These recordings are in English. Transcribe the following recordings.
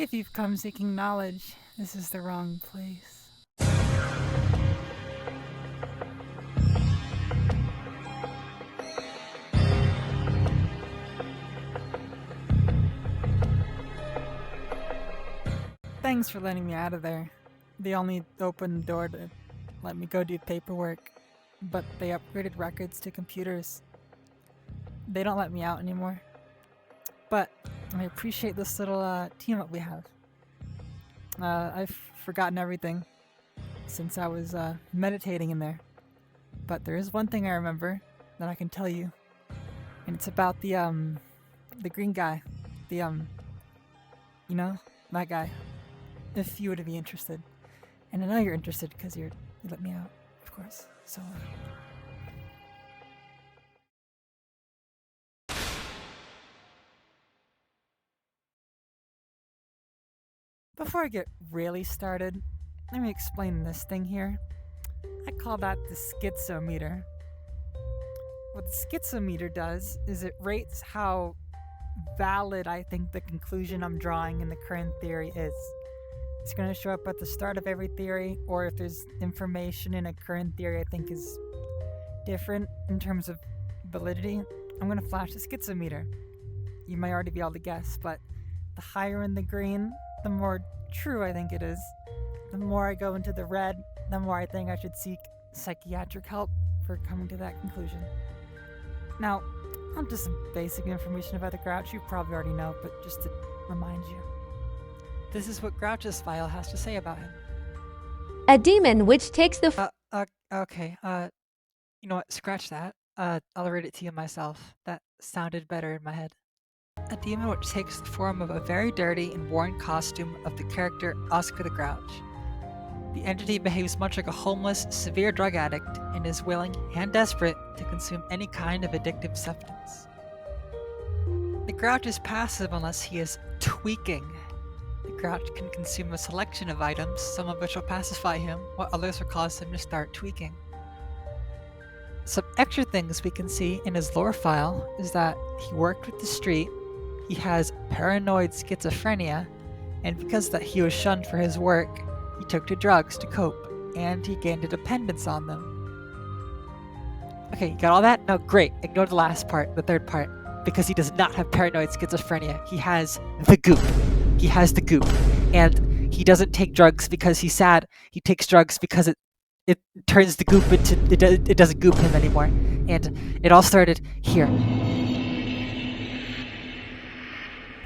If you've come seeking knowledge, this is the wrong place. Thanks for letting me out of there. They only opened the door to let me go do paperwork, but they upgraded records to computers. They don't let me out anymore. But I appreciate this little team up we have. I've forgotten everything since I was meditating in there. But there is one thing I remember that I can tell you. And it's about the green guy. You know, that guy. If you were to be interested. And I know you're interested because you let me out, of course. So before I get really started, let me explain this thing here. I call that the schizometer. What the schizometer does is it rates how valid I think the conclusion I'm drawing in the current theory is. It's going to show up at the start of every theory, or if there's information in a current theory I think is different in terms of validity, I'm going to flash the schizometer. You may already be able to guess, but the higher in the green, the more true I think it is. The more I go into the red, the more I think I should seek psychiatric help for coming to that conclusion. Now, on to some basic information about the Grouch you probably already know, but just to remind you. This is what Grouch's file has to say about him. A demon which takes the Okay, you know what, scratch that. I'll read it to you myself. That sounded better in my head. A demon which takes the form of a very dirty and worn costume of the character Oscar the Grouch. The entity behaves much like a homeless, severe drug addict and is willing and desperate to consume any kind of addictive substance. The Grouch is passive unless he is tweaking. The Grouch can consume a selection of items, some of which will pacify him, while others will cause him to start tweaking. Some extra things we can see in his lore file is that he worked with the street, he has paranoid schizophrenia, and because that he was shunned for his work, he took to drugs to cope, and he gained a dependence on them. Okay, you got all that? No, great. Ignore the last part, the third part, because he does not have paranoid schizophrenia. He has the goop. He has the goop. And he doesn't take drugs because he's sad. He takes drugs because it turns the goop into... It doesn't goop him anymore. And it all started here.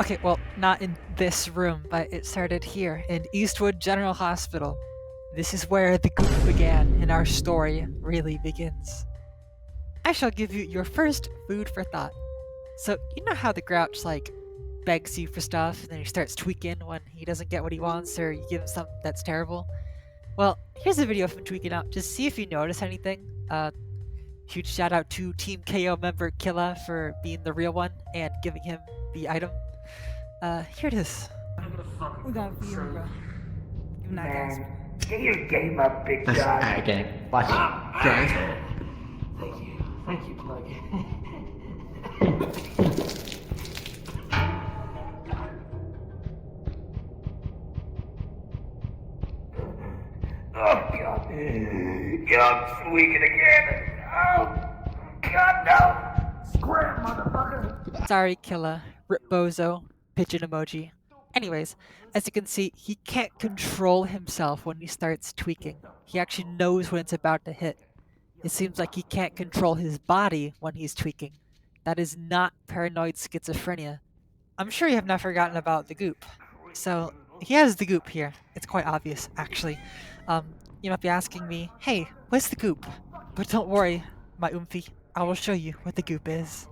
Okay, well, not in this room, but it started here, in Eastwood General Hospital. This is where the goop began, and our story really begins. I shall give you your first food for thought. So, you know how the Grouch, begs you for stuff, and then he starts tweaking when he doesn't get what he wants, or you give him something that's terrible? Well, here's a video of him tweaking out. Just see if you notice anything. Huge shout out to Team KO member Killa for being the real one and giving him the item. Here it is. We got it for you, bro. Give him that, guys. Man, get your game up, big guy. Alright, gang. Watch it. Gang. Thank you, Plug. Oh, God. I'm squeaking again. Oh, God, no. Square, motherfucker. Sorry, Killa. Rip Bozo. Pigeon emoji. Anyways, as you can see, he can't control himself when he starts tweaking. He actually knows when it's about to hit. It seems like he can't control his body when he's tweaking. That is not paranoid schizophrenia. I'm sure you have not forgotten about the goop. So, he has the goop here. It's quite obvious, actually. You might be asking me, hey, where's the goop? But don't worry, my oomphy. I will show you what the goop is.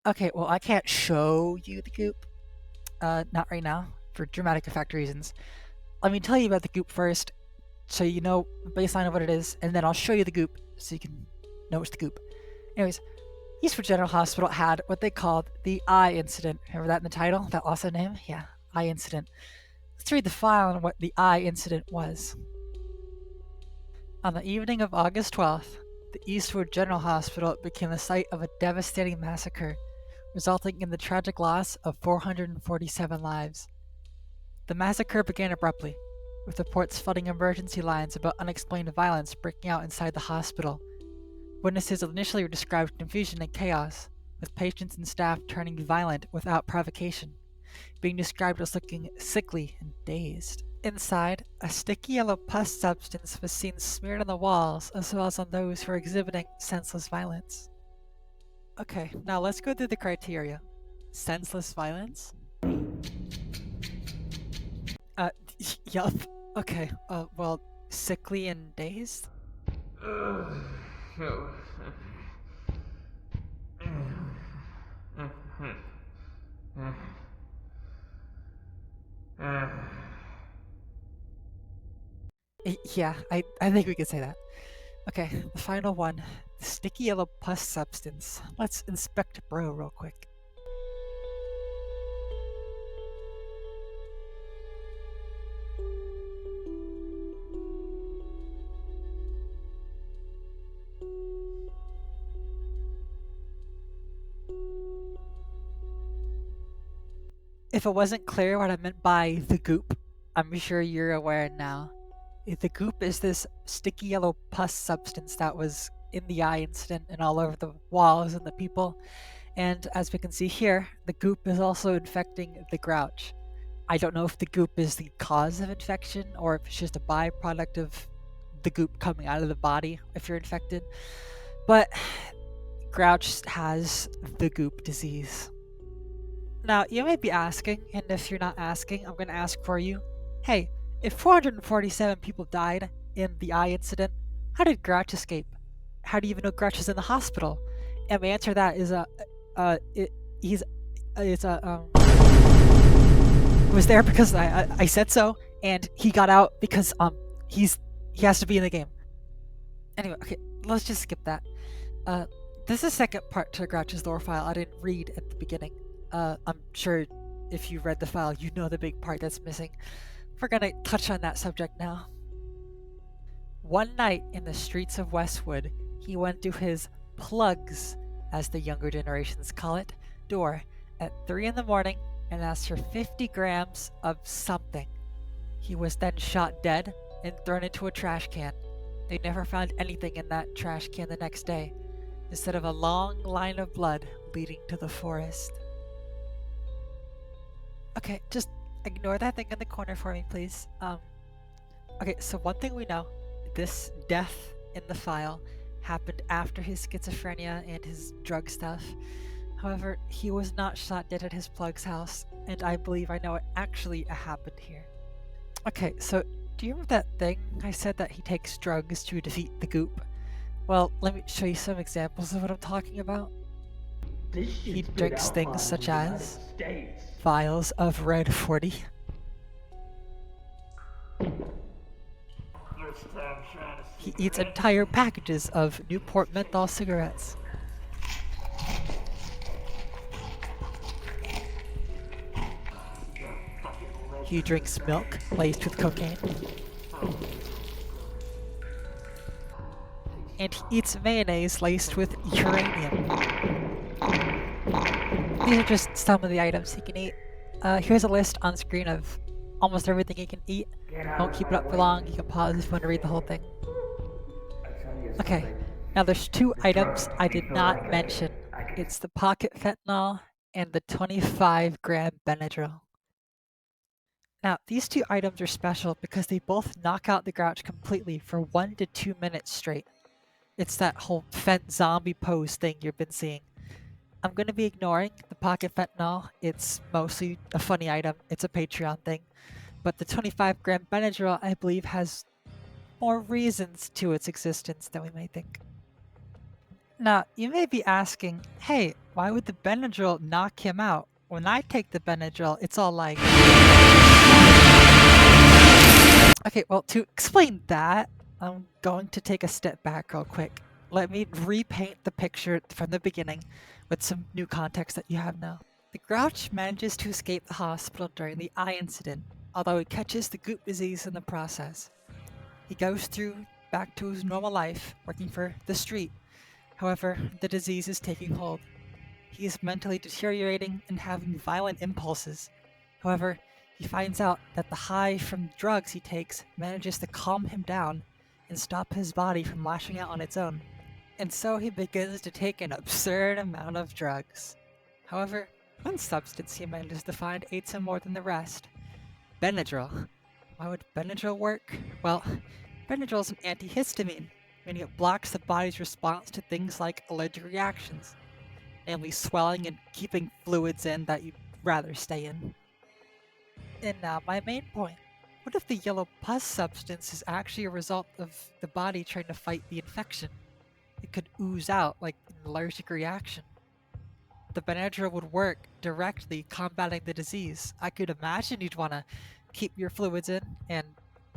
Okay, well, I can't show you the goop. Not right now, for dramatic effect reasons. Let me tell you about the goop first, so you know the baseline of what it is, and then I'll show you the goop, so you can know it's the goop. Anyways, Eastwood General Hospital had what they called the eye incident. Remember that in the title? That awesome name? Yeah, eye incident. Let's read the file on what the eye incident was. On the evening of August 12th, the Eastwood General Hospital became the site of a devastating massacre, resulting in the tragic loss of 447 lives. The massacre began abruptly, with reports flooding emergency lines about unexplained violence breaking out inside the hospital. Witnesses initially described confusion and chaos, with patients and staff turning violent without provocation, being described as looking sickly and dazed. Inside, a sticky yellow pus substance was seen smeared on the walls as well as on those who were exhibiting senseless violence. Okay, now let's go through the criteria. Senseless violence? Yup. Okay, well, sickly and dazed? Yeah, I think we could say that. Okay, the final one. The sticky yellow pus substance. Let's inspect Bro real quick. If it wasn't clear what I meant by the goop, I'm sure you're aware now. The goop is this sticky yellow pus substance that was in the eye incident and all over the walls and the people. And as we can see here, the goop is also infecting the grouch. I don't know if the goop is the cause of infection or if it's just a byproduct of the goop coming out of the body if you're infected. But grouch has the goop disease. Now, you may be asking, and if you're not asking, I'm going to ask for you. Hey, if 447 people died in the eye incident, how did Grouch escape? How do you even know Grouch is in the hospital? And my answer to that is, was there because I said so, and he got out because he has to be in the game. Anyway, okay, let's just skip that. This is the second part to Grouch's lore file I didn't read at the beginning. I'm sure if you read the file, you know the big part that's missing. We're gonna touch on that subject now. One night in the streets of Westwood, he went to his plugs, as the younger generations call it, door at 3 in the morning and asked for 50 grams of something. He was then shot dead and thrown into a trash can. They never found anything in that trash can the next day, instead of a long line of blood leading to the forest. Okay, just ignore that thing in the corner for me, please. Okay, so one thing we know, this death in the file happened after his schizophrenia and his drug stuff. However, he was not shot dead at his plug's house, and I believe I know what actually happened here. Okay, so do you remember that thing I said that he takes drugs to defeat the goop? Well, let me show you some examples of what I'm talking about. He drinks things such as vials of Red 40. He eats entire packages of Newport menthol cigarettes. He drinks milk laced with cocaine. And he eats mayonnaise laced with uranium. These are just some of the items he can eat. Here's a list on screen of almost everything he can eat. Don't keep it up for long, you can pause if you want to read the whole thing. Okay, now there's two items I did not mention. It's the pocket fentanyl and the 25-gram Benadryl. Now, these two items are special because they both knock out the grouch completely for 1 to 2 minutes straight. It's that whole fent zombie pose thing you've been seeing. I'm going to be ignoring the pocket fentanyl. It's mostly a funny item. It's a Patreon thing. But the 25-gram Benadryl, I believe, has more reasons to its existence than we may think. Now, you may be asking, hey, why would the Benadryl knock him out? When I take the Benadryl, it's all like... Okay, well, to explain that, I'm going to take a step back real quick. Let me repaint the picture from the beginning with some new context that you have now. The grouch manages to escape the hospital during the eye incident, although he catches the goop disease in the process. He goes back to his normal life, working for the street. However, the disease is taking hold. He is mentally deteriorating and having violent impulses. However, he finds out that the high from drugs he takes manages to calm him down and stop his body from lashing out on its own. And so he begins to take an absurd amount of drugs. However, one substance he manages to find aids him more than the rest. Benadryl. Why would Benadryl work? Well, Benadryl is an antihistamine, meaning it blocks the body's response to things like allergic reactions, namely swelling and keeping fluids in that you'd rather stay in. And now my main point. What if the yellow pus substance is actually a result of the body trying to fight the infection? It could ooze out like an allergic reaction. The Benadryl would work directly combating the disease. I could imagine you'd want to keep your fluids in and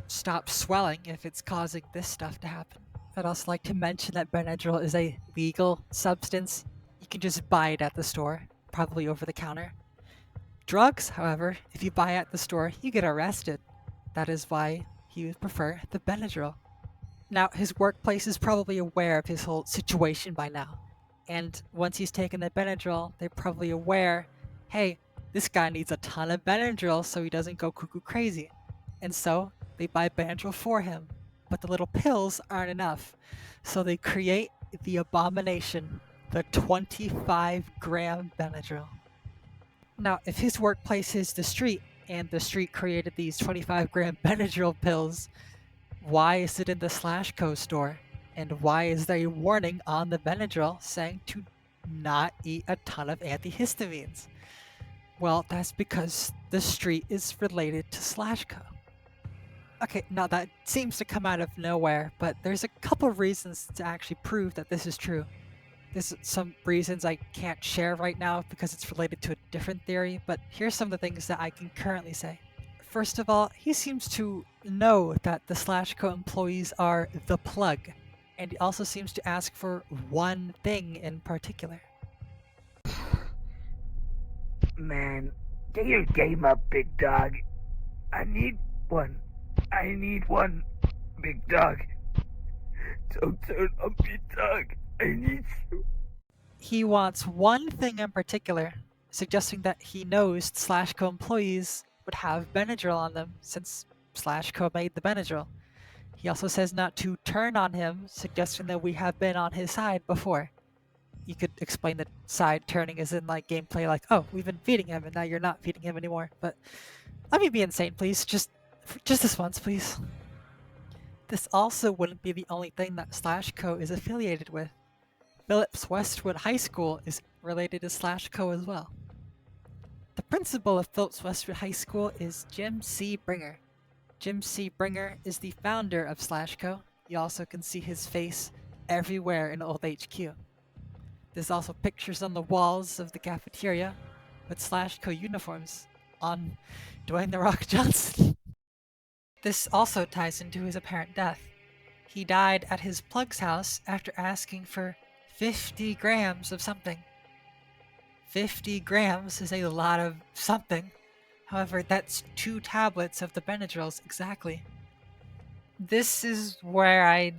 stop swelling if it's causing this stuff to happen. I'd also like to mention that Benadryl is a legal substance. You can just buy it at the store, probably over the counter. Drugs, however, if you buy at the store, you get arrested. That is why he would prefer the Benadryl. Now, his workplace is probably aware of his whole situation by now. And once he's taken the Benadryl, they're probably aware, hey, this guy needs a ton of Benadryl so he doesn't go cuckoo crazy. And so they buy Benadryl for him. But the little pills aren't enough. So they create the abomination, the 25-gram Benadryl. Now, if his workplace is the street, and the street created these 25-gram Benadryl pills, why is it in the SlashCo store? And why is there a warning on the Benadryl saying to not eat a ton of antihistamines? Well, that's because the street is related to SlashCo. Okay, now that seems to come out of nowhere, but there's a couple reasons to actually prove that this is true. There's some reasons I can't share right now because it's related to a different theory, but here's some of the things that I can currently say. First of all, he seems to know that the SlashCo employees are the plug, and he also seems to ask for one thing in particular. Man, get your game up, big dog. I need one, big dog. Don't turn on me, dog. I need you. He wants one thing in particular, suggesting that he knows SlashCo employees would have Benadryl on them since SlashCo made the Benadryl. He also says not to turn on him, suggesting that we have been on his side before. You could explain that side turning as in like gameplay, like, oh, we've been feeding him and now you're not feeding him anymore. But let me be insane, please. Just this once, please. This also wouldn't be the only thing that SlashCo is affiliated with. Phillips Westwood High School is related to SlashCo as well. The principal of Phillips Westwood High School is Jim C. Bringer. Jim C. Bringer is the founder of SlashCo. You also can see his face everywhere in Old HQ. There's also pictures on the walls of the cafeteria with SlashCo uniforms on Dwayne The Rock Johnson. This also ties into his apparent death. He died at his plug's house after asking for 50 grams of something. 50 grams is a lot of something. However, that's 2 tablets of the Benadryls exactly. This is where I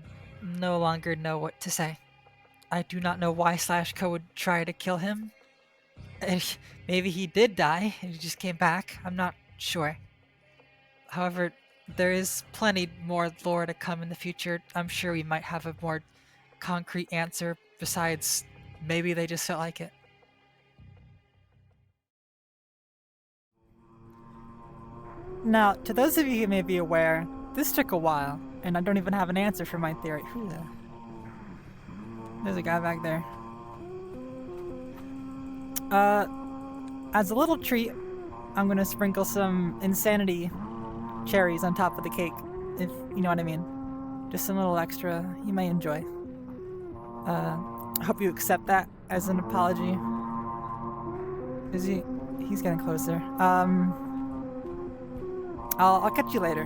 no longer know what to say. I do not know why SlashCo would try to kill him. Maybe he did die and he just came back. I'm not sure. However, there is plenty more lore to come in the future. I'm sure we might have a more concrete answer besides maybe they just felt like it. Now, to those of you who may be aware, this took a while, and I don't even have an answer for my theory. There's a guy back there. As a little treat, I'm gonna sprinkle some insanity cherries on top of the cake, if you know what I mean. Just some little extra you may enjoy. I hope you accept that as an apology. Is he? He's getting closer. I'll catch you later.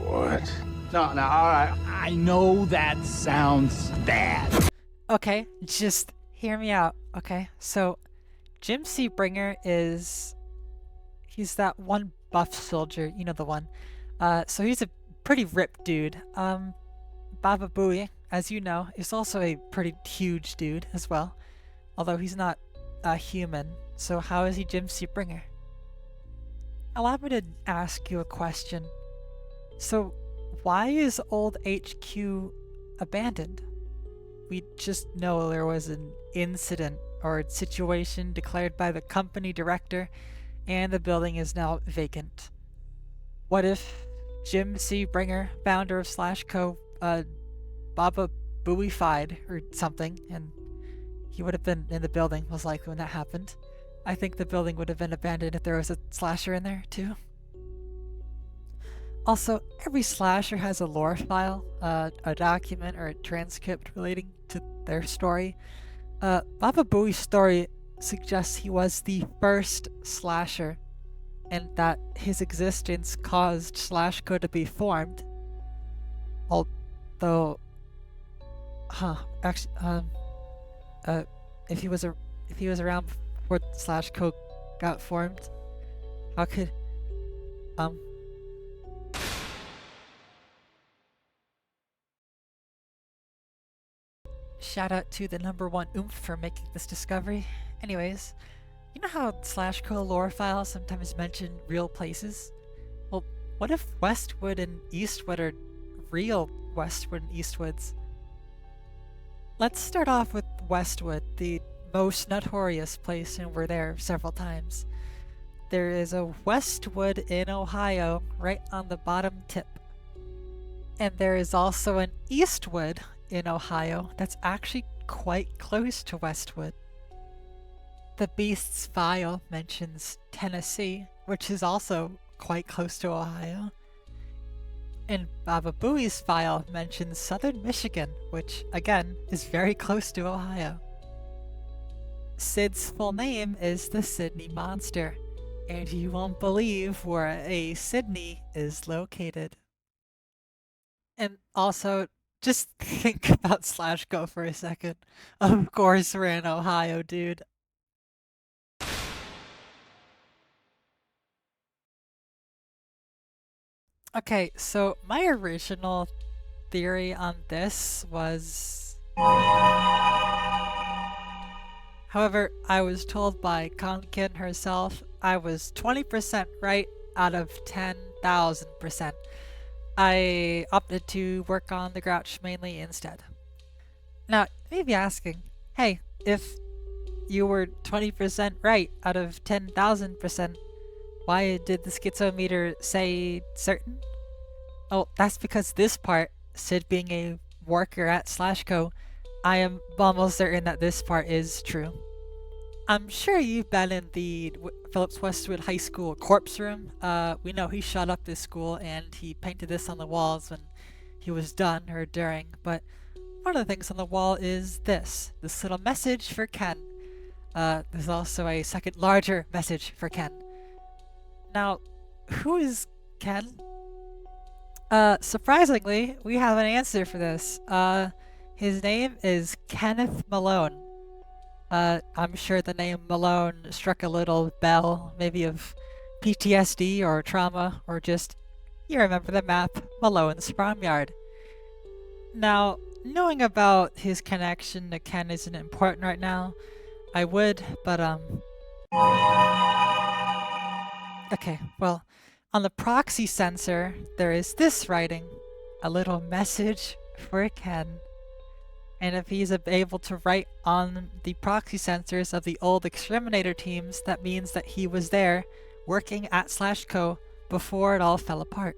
What? No, all right. I know that sounds bad. Okay, just hear me out, okay? So, Jim C. Bringer he's that one buff soldier, you know the one. So he's a pretty ripped dude. Baba Booey, as you know, is also a pretty huge dude as well. Although he's not a human, so how is he Jim Seabringer? Allow me to ask you a question. So, why is old HQ abandoned? We just know there was an incident or situation declared by the company director, and the building is now vacant. What if Jim Seabringer, founder of SlashCo, Baba Booey-fied or something, and he would have been in the building, most likely, when that happened. I think the building would have been abandoned if there was a slasher in there, too. Also, every slasher has a lore file, a document or a transcript relating to their story. Baba Booey's story suggests he was the first slasher, and that his existence caused SlashCo to be formed. Although, actually, if he was around before SlashCo got formed, how could, Shout out to the #1 oomph for making this discovery. Anyways, you know how SlashCo lore files sometimes mention real places? Well, what if Westwood and Eastwood are real Westwood and Eastwoods? Let's start off with Westwood, the most notorious place, and we're there several times. There is a Westwood in Ohio, right on the bottom tip. And there is also an Eastwood in Ohio that's actually quite close to Westwood. The Beast's file mentions Tennessee, which is also quite close to Ohio. And Baba Booey's file mentions Southern Michigan, which, again, is very close to Ohio. Sid's full name is the Sydney Monster, and you won't believe where a Sydney is located. And also, just think about SlashCo for a second. Of course we're in Ohio, dude. Okay, so my original theory on this was... However, I was told by Conkin herself I was 20% right out of 10,000%. I opted to work on the Grouch mainly instead. Now, you may be asking, hey, if you were 20% right out of 10,000%, why did the schizometer say certain? Oh, that's because this part, Sid being a worker at SlashCo, I am almost certain that this part is true. I'm sure you've been in the Phillips Westwood High School corpse room. We know he shot up this school and he painted this on the walls when he was done or during, but one of the things on the wall is this little message for Ken. There's also a second larger message for Ken. Now, who is Ken? Surprisingly, we have an answer for this. His name is Kenneth Malone. I'm sure the name Malone struck a little bell, maybe of PTSD or trauma, or just, you remember the map, Malone's Farmyard. Now, knowing about his connection to Ken isn't important right now. I would, but okay, well, on the proxy sensor, there is this writing, a little message for Ken. And if he's able to write on the proxy sensors of the old exterminator teams, that means that he was there, working at SlashCo, before it all fell apart.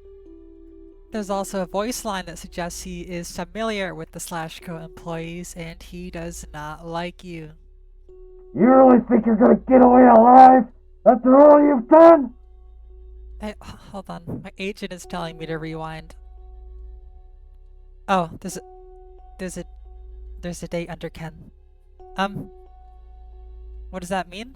There's also a voice line that suggests he is familiar with the SlashCo employees, and he does not like you. You really think you're gonna get away alive after all you've done? Hey, hold on. My agent is telling me to rewind. Oh, there's a date under Ken. What does that mean?